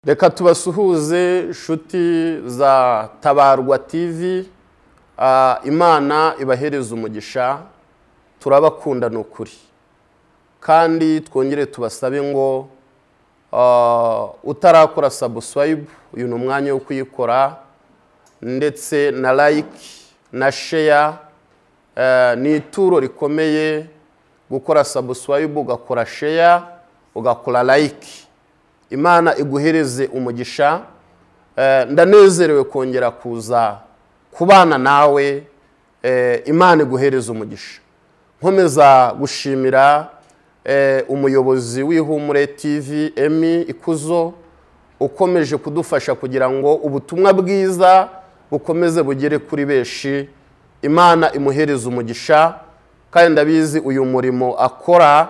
Reka tubasuhuze inshuti za Tabarwa TV. Imana ibahereza umugisha, turabakunda n'ukuri. Kandi twongere tubasabe ngo utarakora subscribe, uyu ni umwanya wo kuyikora, ndetse na like na share. Ni ituro rikomeye gukora subscribe, ugakora share, ugakora like. Imana iguhereze umugisha. Ndanezerewe kongera kuza kubana nawe. Imana iguhereze umugisha. Nkomeza gushimira umuyobozi w'Ihumure TV Emi Ikuzo, ukomeje kudufasha kugira ngo ubutumwa bwiza bukomeze bugere kuri benshi. Imana imuhereze umugisha, kandi ndabizi uyu murimo akora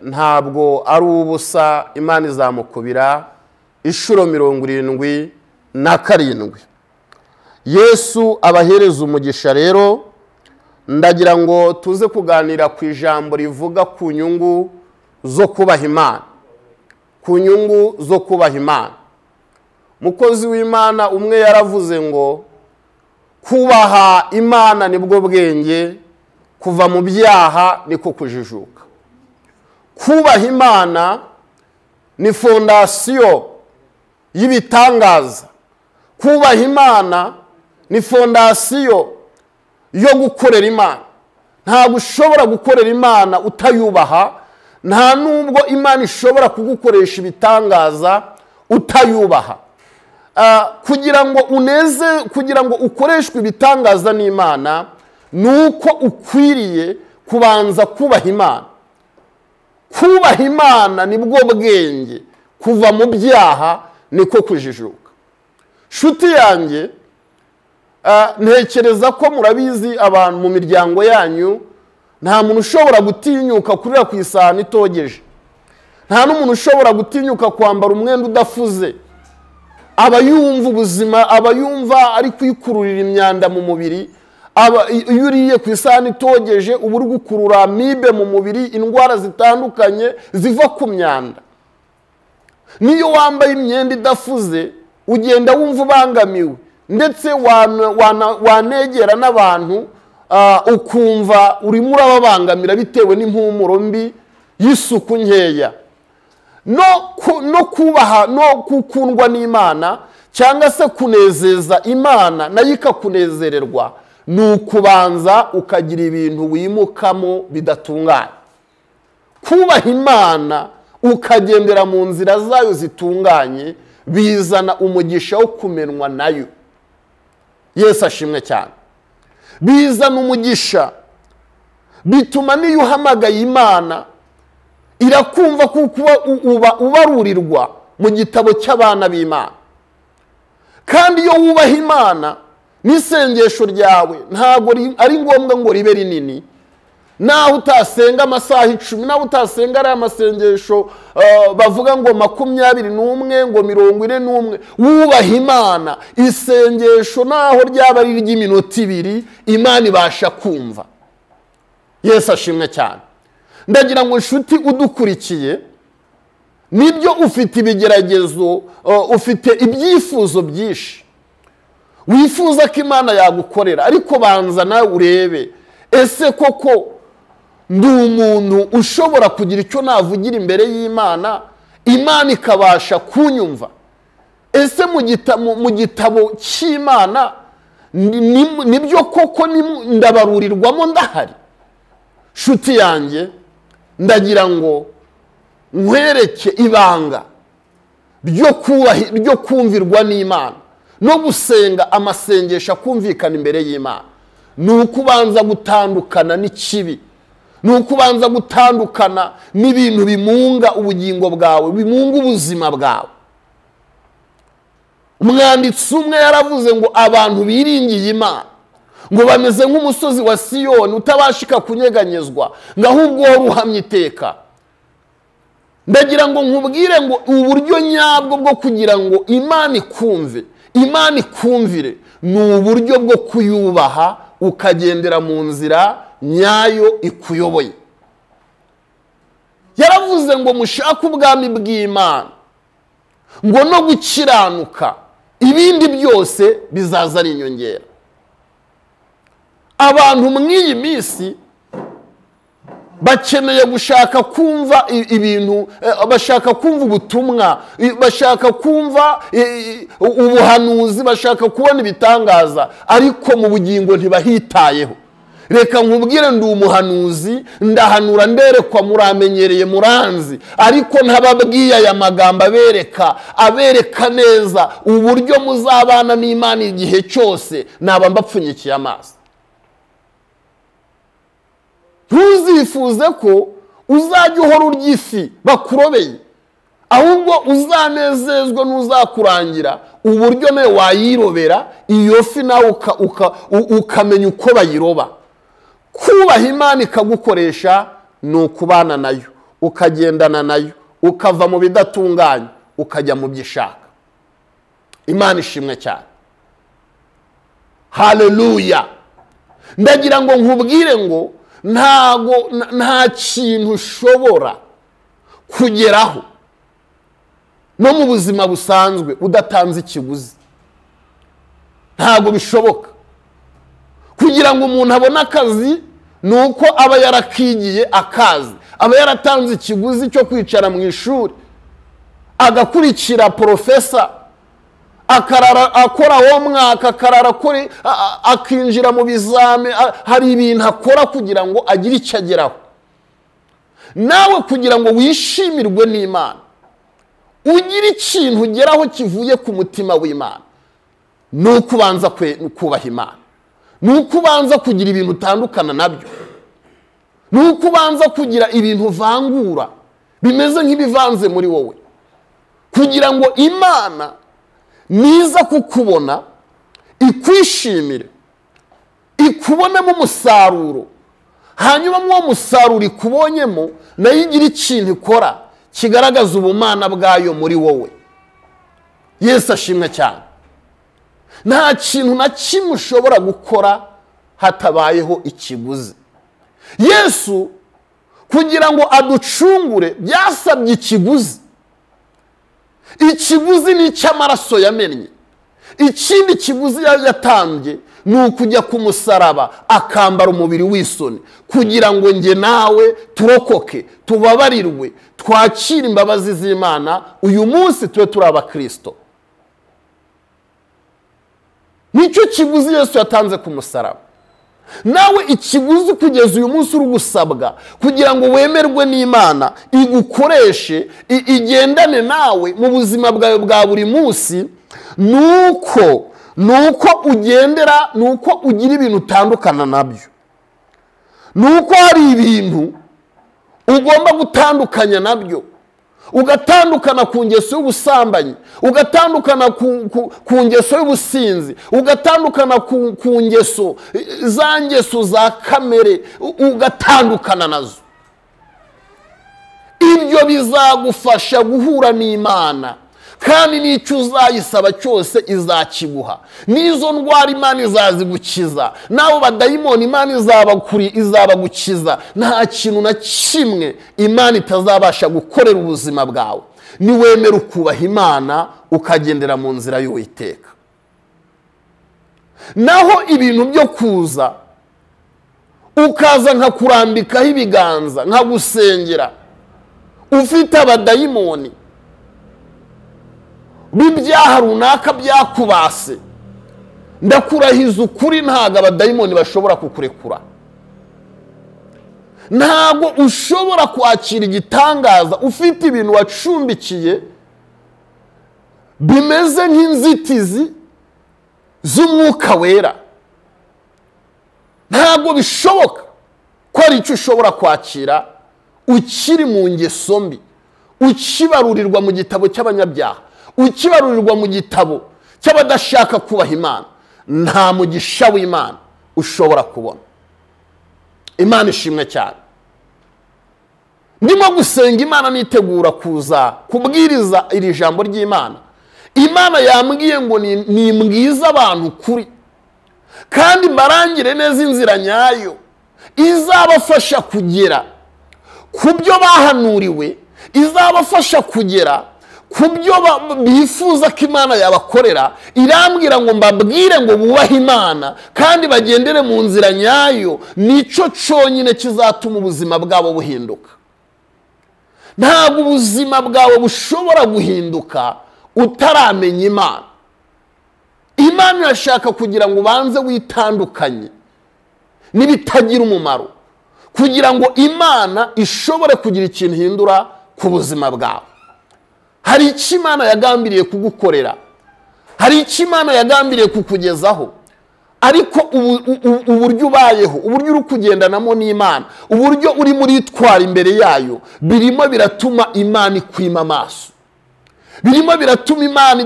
ntabwo ari ubusa. Imana izamukubira inshuro 77. Yesu abahereza umugisha. Rero ndagira ngo tuze kuganira ku ijambo rivuga ku nyungu zo kubaha Imana. Ku nyungu zo kubaha Imana. Mukozi w'Imana umwe yaravuze ngo kubaha Imana nibwo bwenge, kuva mu byaha niko kujijuka. Kubaha Imana ni fondasiyo y'ibitangaza. Kubaha Imana ni fondasiyo yo gukorera Imana. Ntabwo ushobora gukorera Imana utayubaha, nta nubwo Imana ishobora kugukoresha ibitangaza utayubaha. Kugira ngo ukoreshwe ibitangaza n'Imana, nuko ukwiriye kubanza kubaha Imana. Kubaha Imana nibwo bwenge, kuva mu byaha niko kujijuka. Shuti yanjye, ntekereza ko murabizi abantu mu miryango yanyu, nta muntu ushobora gutinyuka kurira ku isahani itogeje. Nta n'umuntu ushobora gutinyuka kwambara umwenda udafuze. Aba yumva ubuzima, aba yumva ari kwikururira imyanda mu mubiri. Iyo uriye ku isahani itogeje uba uri gukurura amibe mu mubiri, indwara zitandukanye ziva ku myanda. Niyo wambaye imyenda idafuze ugenda wumva ubangamiwe, ndetse wanegera n'abantu ukumva urimo urababangamira bitewe n'impumuro mbi y'isuku nkeya. No kubaha, no gukundwa n'Imana cyangwa se kunezeza Imana nayo ikakunezererwa, ni ukubanza ukagira ibintu wimukamo bidatunganye. Kubaha Imana ukagendera mu nzira zayo zitunganye bizana umugisha wo kumenwa nayo. Yesu ashimwe cyane. Bizana umugisha, bituma niyo uhamagaye Imana irakumva kuko ubarurirwa mu gitabo cy'abana b'Imana. Kandi iyo wubaha Imana n'isengesho ryawe ntabwo ari ngombwa ngo ribe rinini. Naho utasenga amasaha 10, naho utasenga ari amasengesho bavuga ngo 21, ngo 41, wubaha Imana, isengesho naho ryaba ari ry'iminota 2, Imana ibasha kumva. Yesu ashimwe cyane. Ndagira ngo nshuti udukurikiye, nibyo ufite ibigeragezo, ufite ibyifuzo byinshi, wifuza ko Imana yagukorera, ariko banza nawe urebe, ese koko ndi umuntu ushobora kugira icyo navugira imbere y'Imana, Imana ikabasha kunyumva? Ese mu gitabo cy'Imana nibyo koko ndabarurirwamo ndahari? Shuti yanjye, ndagira ngo nkwereke ibanga ryo kumvirwa n'Imana no gusenga amasengesho akumvikana imbere y'Imana. Ni ukubanza gutandukana n'ikibi, ni ukubanza gutandukana n'ibintu bimunga ubugingo bwawe, bimunga ubuzima bwawe. Umwanditsi umwe yaravuze ngo abantu biringiye Imana ngo bameze nk'umusozi wa Siyoni utabashika kunyeganyezwa, ngo ahubwo wari uhamye iteka. Ndagira ngo nkubwire ngo uburyo nyabwo bwo kugira ngo Imana ikumve, Imana ikumvire, ni uburyo bwo kuyubaha, ukagendera mu nzira nyayo ikuyoboye. Yaravuze ngo mushake ubwami bw'Imana ngo no gukiranuka, ibindi byose bizaza ari inyongera. Abantu mw'iyi minsi bakeneye gushaka kumva ibintu, bashaka kumva ubutumwa, bashaka kumva ubuhanuzi, bashaka kubona ibitangaza, ariko mu bugingo ntibahitayeho. Reka nkubwire, ndi umuhanuzi, ndahanura nderekwa, muramenyereye, muranzi, ariko ntababwiye aya magambo abereka neza uburyo muzabana n'Imana igihe cyose, naba mbapfunyikiye amaso. Ntuzifuze ko uzajya uhora urya ifi bakurobeye, ahubwo uzanezezwa n'uzakurangira uburyo nawe wayirobera iyo fi, nawe ukamenya uko bayiroba. Kubaha Imana ikagukoresha ni ukubana nayo, ukagendana nayo, ukava mu bidatunganye ukajya mu byishaka. Imana ishimwe cyane. Haleluya. Ndagira ngo nkubwire ngo nta kintu ushobora kugeraho no mu buzima busanzwe udatanze ikiguzi. Ntabwo bishoboka. Kugira ngo umuntu abone akazi ni uko aba yarakigiye akazi, aba yaratanze ikiguzi cyo kwicara mu ishuri agakurikira profesa, akarara akora uwo mwaka, akarara akinjira mu bizame, hari ibintu akora kugira ngo agire icyo ageraho. Nawe kugira ngo wishimirwe n'Imana, ugire ikintu ugeraho kivuye ku mutima w'Imana, ni ukubanza kubaha Imana, ni ukubanza kugira ibintu utandukana nabyo, ni ukubanza kugira ibintu uvangura bimeze nk'ibivanze muri wowe, kugira ngo Imana niza kukubona ikwishimire, ikubonemo umusaruro, hanyuma mu musaruro ikubonyemo nayo igira ikintu ikora kigaragaza ubumana bwayo muri wowe. Yesu ashimwe cyane. Nta kintu na kimwe ushobora gukora hatabayeho ikiguzi. Yesu kugira ngo aducungure byasabye ikiguzi. Ikiguzi ni icy'amaraso yamennye. Ikindi kiguzi yatambye ni ukujya ku musaraba akambara umubiri w'isoni, kugira ngo njye nawe turokoke, tubabarirwe, twakire imbabazi z'Imana, uyu munsi tube turi abakristo. Nicyo kiguzi Yesu yatanze ku musaraba. Nawe ikiguzi kugeza uyu munsi uri gusabwa kugira ngo wemerwe n'Imana, igukoreshe, igendane nawe mu buzima bwawe bwa buri munsi, nuko ugendera, nuko ugira ibintu utandukana nabyo, nuko hari ibintu ugomba gutandukanya nabyo, ugatandukana ku ngeso y'ubusambanyi, ugatandukana ku ngeso y'ubusinzi, ugatandukana ku ngeso za kamere, ugatandukana nazo. Ibyo bizagufasha guhura n'Imana, kandi n'icyo uzayisaba cyose izakiguha. N'izo ndwara Imana izazigukiza, n'abo badayimoni Imana izabagukiza. Nta kintu na kimwe Imana itazabasha gukorera ubuzima bwawe niwemera ukubaha Imana, ukagendera mu nzira y'Uwiteka. Naho ibintu byo kuza ukaza nkakurambikaho ibiganza, nkagusengera ufite abadayimoni b'ibyaha runaka byakubase, ndakurahiza ukuri, ntabwo abadayimoni bashobora kukurekura. Ntabwo ushobora kwakira igitangaza ufite ibintu wacumbikiye bimeze nk'inzitizi z'umwuka wera. Ntabwo bishoboka ko ari icyo ushobora kwakira ukiri mu ngeso mbi, ukibarurirwa mu gitabo cy'abanyabyaha, ukibarurirwa mu gitabo cy'abadashaka kubaha Imana. Nta mugisha w'Imana ushobora kubona. Imana ishimwe cyane. Ndimo gusenga Imana nitegura kuza kubwiriza iri jambo ry'Imana. Imana yambwiye ngo nimbwize abantu kuri, kandi mbarangire neza inzira nyayo izabafasha kugera ku byo bahanuriwe, izabafasha kugera kubyo bifuza ko Imana yabakorera, irambwira ngo mbabwire ngo bubahe Imana kandi bagendere mu nzira nyayo, nico cyonyine kizatuma ubuzima bwabo buhinduka. Ntabwo ubuzima bwawe bushobora guhinduka utaramenya Imana. Imana irashaka kugira ngo ubanze witandukanye n'ibitagira umumaro, kugira ngo Imana ishobore kugira ikintu ihindura ku buzima bwawe. Hari icyo Imana yagambiriye kugukorera, hari icyo Imana yagambiriye kukugezaho, ariko uburyo ubayeho, uburyo uri kugendanamo n'Imana, uburyo uri muri twara imbere yayo, birimo biratuma Imana ikwima amaso, birimo biratuma Imana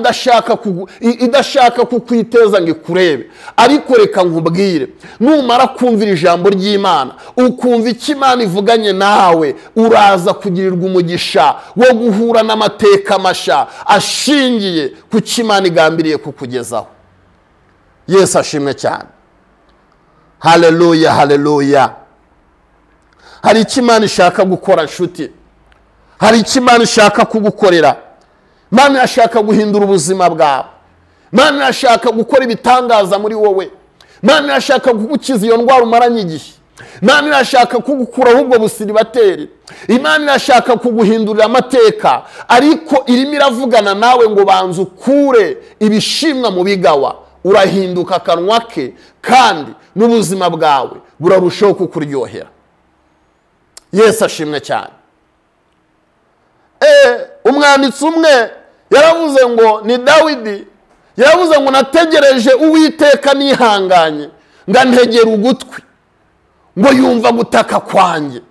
idashaka kukwiteza ngo ikurebe. Ariko reka nkubwire, numara kumvira ijambo ry'Imana, ukumva icyo Imana ivuganye nawe, uraza kugirirwa umugisha wo guhura n'amateka masha ashingiye ku cyo Imana igambiriye kukugezaho. Yesu ashimwe cyane. Haleluya, haleluya. Hari icyo Imana ishaka gukora nshuti, hari icyo Imana ishaka kugukorera. Imana irashaka guhindura ubuzima bwawe, Imana irashaka gukora ibitangaza muri wowe, Imana irashaka kugukiza iyo ndwara umaranye igihe, Imana irashaka kugukuraho ubwo busiribateri, Imana irashaka kuguhindurira amateka, ariko irimo iravugana nawe ngo banza ukure ibishimwa mu bigawa, urahinduka akanwa ke, kandi n'ubuzima bwawe burarushaho kukuryohera. Yesu ashimwe cyane. Umwanditsi umwe yaravuze ngo, ni Dawidi yaravuze ngo, nategereje Uwiteka nihanganye, ngo antegere ugutwi, ngo yumva gutaka kwanjye.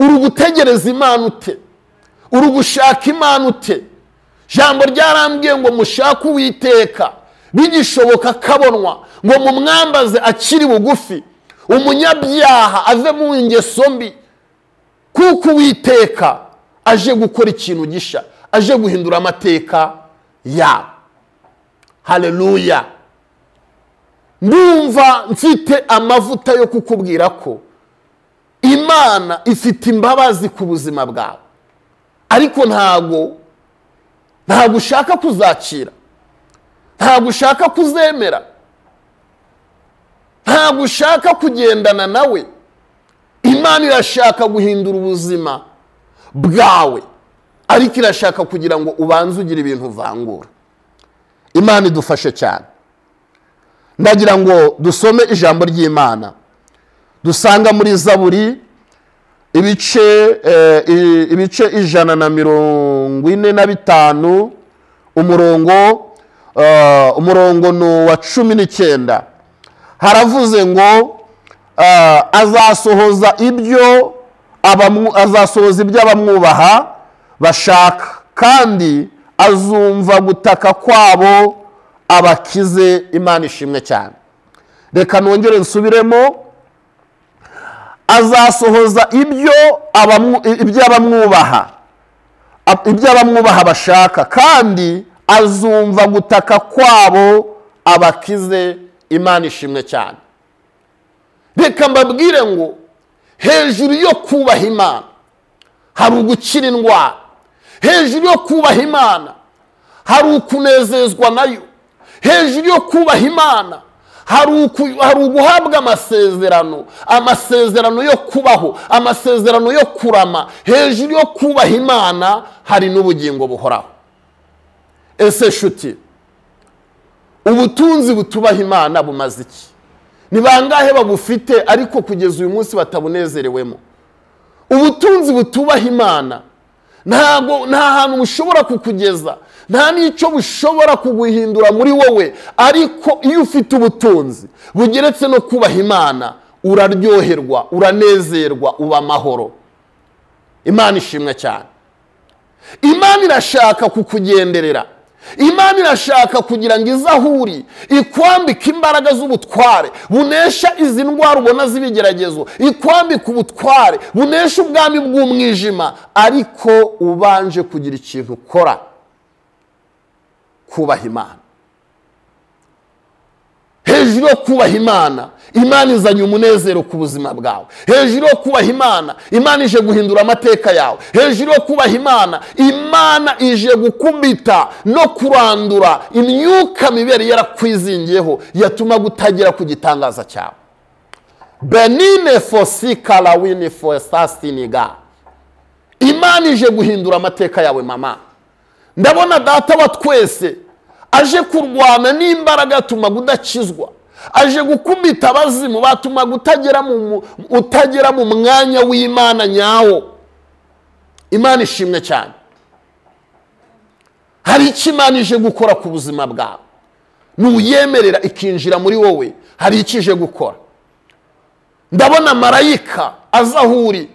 Uri gutegereza Imana ute? Uri gushaka Imana ute? Jambo ryarambwiye ngo mushake Uwiteka bigishoboka akabonwa, ngo mumwambaze akiri bugufi, umunyabyaha ave mu ingeso mbi, kuko Uwiteka aje gukora ikintu gisha, aje guhindura amateka yawe. Haleluya. Ndumva mfite amavuta yo kukubwira ko Imana ifite imbabazi ku buzima bwawe, ariko ntago ushaka kuzakira, ntago ushaka kuzemera, ntago ushaka kugendana nawe. Imana irashaka guhindura ubuzima bwawe, ariko irashaka kugira ngo ubanze ugire ibintu uvangura. Imana idufashe cyane. Ndagira ngo dusome ijambo ry'Imana dusanga muri Zaburi ibice 145, umurongo no wa 19. Haravuze ngo azasohoza ibyo abamwubaha bashaka, kandi azumva gutaka kwabo abakize. Imana ishimwe cyane. Reka nongere nsubiremo. Azasohoza ibyo abamwubaha bashaka, kandi azumva gutaka kwabo abakize. Imana ishimwe cyane. Reka mbabwire ngo hejuru yo kubaha Imana hari ugukira indwara, hejuru yo kubaha Imana hari ukunezezwa nayo, hejuru yo kubaha Imana hari uguhabwa amasezerano yo kubaho, amasezerano yo kurama. Hejuru yo kubaha Imana hari n'ubugingo buhoraho. Ese shuti, ubutunzi butubaha Imana bumaze iki? Ni bangahe babufite ariko kugeza uyu munsi batabunezerewemo? Ubutunzi butubaha Imana nta hantu bushobora kukugeza, nta n'icyo bushobora kuguhindura muri wowe. Ariko iyo ufite ubutunzi bugeretse no kubaha Imana, uraryoherwa, uranezerwa, uba amahoro. Imana ishimwe cyane. Imana irashaka kukugenderera, Imana irashaka kugira ngo izahuri ikwambike imbaraga z'ubutware bunesha izi ndwara ubona z'ibigeragezo, ikwambike ubutware bunesha ubwami bw'umwijima, ariko ubanje kugira ikintu ukora: kubaha Imana. hejuru yo kubaha Imana, Imana izanye umunezero ku buzima bwawe. Hejuru yo kubaha Imana, Imana ije guhindura amateka yawe. Hejuru yo kubaha Imana, Imana ije gukubita no kurandura imyuka mibere yarakwizingiyeho yatuma gutagera ku gitangaza cyawe. Benine fosika lawini fosasiniga. Imana ije guhindura amateka yawe mama. Ndabona data wa twese aje kurwana n'imbaraga atuma gudakizwa. Aje gukubita abazimu batuma utagera mu mwanya w'Imana nyawo. Imana ishimwe cyane. Hari icyo Imana ije gukora ku buzima bwawe. Nuyemerera ikinjira muri wowe, hari icyo ije gukora. Ndabona marayika azahuri.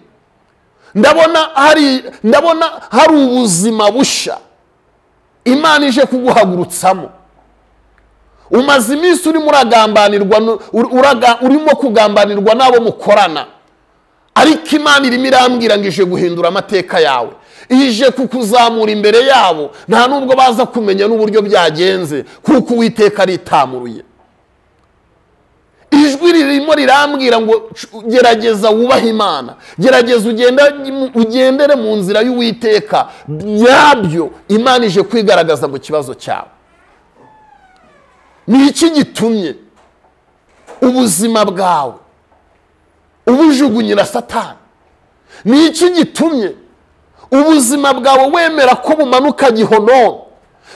Ndabona hari ubuzima busha Imana ije kuguhagurutsamo. Umaze iminsi urimo kugambanirwa n'abo mukorana, ariko Imana irimo irambwira ngo ije guhindura amateka yawe. Ije kukuzamura imbere yabo, nta nubwo baza kumenya n'uburyo byagenze, kuko Uwiteka aritamuruye. Ijwi ririmo rirambwira ngo gerageza wubahe Imana, gerageza ugendere mu nzira y'Uwiteka. Byabyo Imana ije kwigaragaza mu kibazo cyawe. Ni iki gitumye ubuzima bwawe ubujugunyira Satani? Ni iki gitumye ubuzima bwawe wemera ko bumanuka gihono?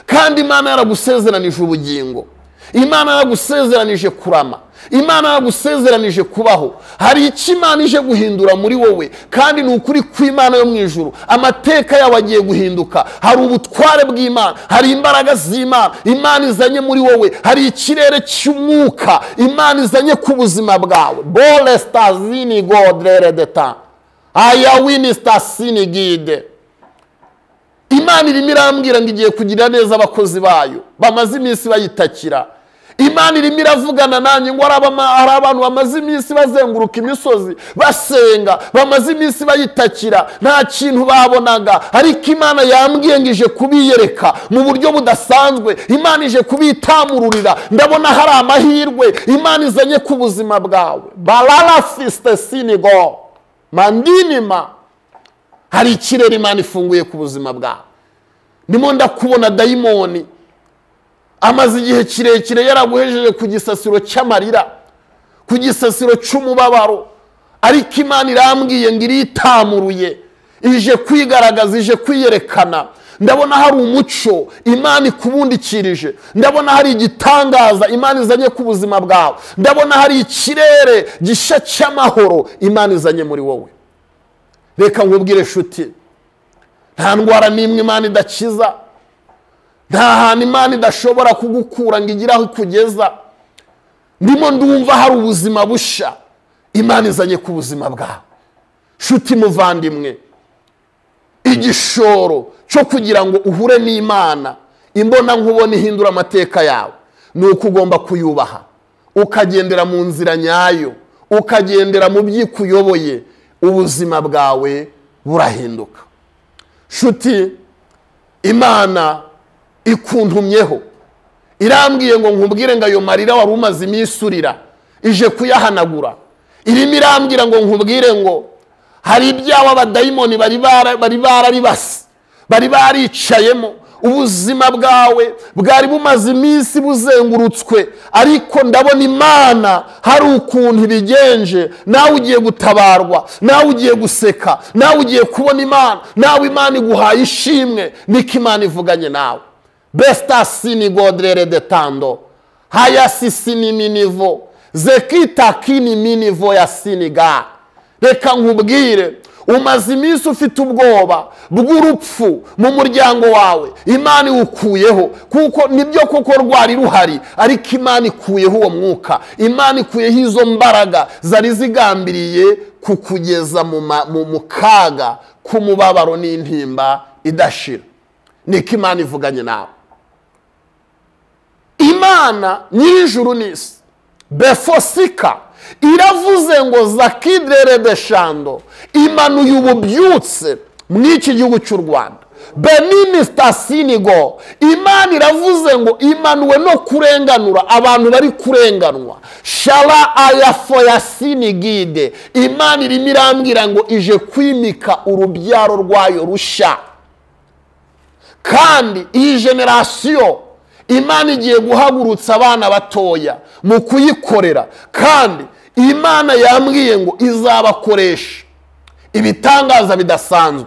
Kandi Imana yaragusezeranije ubugingo, Imana yaragusezeranije kurama, Imana yaragusezeranije kubaho. Hari icyo Imana ije guhindura muri wowe, kandi ni ukuri kw'Imana yo mu ijuru. Amateka yawe agiye guhinduka. Hari ubutware bw'Imana, hari imbaraga z'Imana Imana izanye muri wowe. Hari ikirere cy'umwuka Imana izanye ku buzima bwawe. Bole stazini godrere deta aya wini stasini gide. Imana irimo irambwira ngo igiye kugira neza abakozi bayo bamaze iminsi bayitakira. Imana irimo iravugana nanjye ngo hari abantu bamaze iminsi bazenguruka imisozi basenga, bamaze iminsi bayitakira, nta kintu babonaga, ariko Imana yambwiye ngo ije kubiyereka mu buryo budasanzwe. Imana ije kubitamururira. Ndabona hari amahirwe Imana izanye ku buzima bwawe. Balala fiste sinigo mandinima. Hari ikirere Imana ifunguye ku buzima bwawe. Ndimo ndakubona dayimoni amaze igihe kirekire yaraguhejeje ku gisasiro cy'amarira, ku gisasiro cy'umubabaro, ariko Imana irambwiye ngo iritamuruye, ije kwigaragaza, ije kwiyerekana. Ndabona hari umuco Imana ikubundikirije. Ndabona hari igitangaza Imana izanye ku buzima bwawe. Ndabona hari ikirere gisha cy'amahoro Imana izanye muri wowe. Reka nkubwire nshuti, nta ndwara n'imwe Imana idakiza, nta hantu Imana idashobora kugukura ngo igire aho ikugeza. Ndimo ndumva hari ubuzima busha Imana izanye ku buzima bwawe. Nshuti muvandimwe, igishoro cyo kugira ngo uhure n'Imana imbona nkubona ihindura amateka yawe, ni uko ugomba kuyubaha, ukagendera mu nzira nyayo, ukagendera mu byikuyoboye, ubuzima bwawe burahinduka. Nshuti, Imana ikuntumyeho, irambwiye ngo nkubwire ngo ayo marira wari umaze iminsi urira ije kuyahanagura. Irimo irambwira ngo nkubwire ngo hari ibyawe abadayimoni bari bararibase, bari baricayemo. Ubuzima bwawe bwari bumaze iminsi buzengurutswe, ariko ndabona Imana hari ukuntu ibigenje. Nawe ugiye gutabarwa, nawe ugiye guseka, nawe ugiye kubona Imana, nawe Imana iguhaye ishimwe. Niko Imana ivuganye nawe. Besta sini godrere de tando haya sisini minivo zekita kini minivo ya siniga. Reka nkubwire, umaze iminsi ufite ubwoba bw'urupfu mu muryango wawe, Imana iwukuyeho. Kuko nibyo koko rwari ruhari, ariko Imana ikuyeho uwo mwuka. Imana ikuyeho izo mbaraga zari zigambiriye kukugeza mu kaga k'umubabaro n'intimba idashira. Niko Imana ivuganye nawe. Imana nyir'ijuru n'isi befosika iravuze ngo zakidrere beshando, imanuye ububyutse mw'iki gihugu cy'u Rwanda. benini stasinigo. Imana iravuze ngo imanuwe no kurenganura abantu bari kurenganwa. Shala ayafoya sinigide. Imana irimo irambwira ngo ije kwimika urubyaro rwayo rusha. Kandi iyi generasiyo Imana igiye guhagurutsa abana batoya mu kuyikorera. Kandi Imana yambwiye ngo izabakoresha ibitangaza bidasanzwe.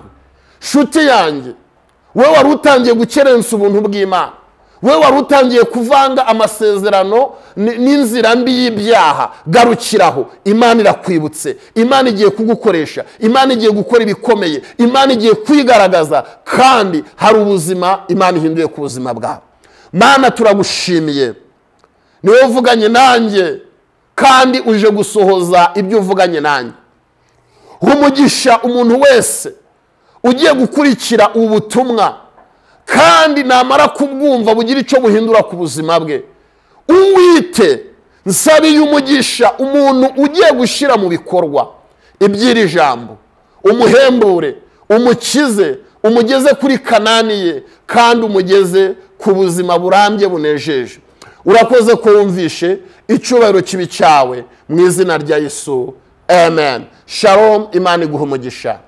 Shuti yanjye, we wari utangiye gukerensa ubuntu bw'Imana, we wari utangiye kuvanga amasezerano n'inzira mbi y'ibyaha, garukiraho. Imana irakwibutse, Imana igiye kugukoresha, Imana igiye gukora ibikomeye, Imana igiye kwigaragaza, kandi hari ubuzima Imana ihinduye ku buzima bwawe. Mana turagushimiye, niwe uvuganye nanjye kandi uje gusohoza ibyo uvuganye nanjye. Umugisha umuntu wese ugiye gukurikira ubu butumwa, kandi namara kubwumva bugira icyo buhindura ku buzima bwe. Uwite nsabiye umugisha umuntu ugiye gushyira mu bikorwa iby'iri jambo, umuhembure, umukize, umugeze kuri Kanani ye, kandi umugeze ku buzima burambye bunejeje. Urakoze ko wumvishe, icyubahiro kibi cyawe mu izina rya Yesu, amen. Shalom, Imana iguhe umugisha.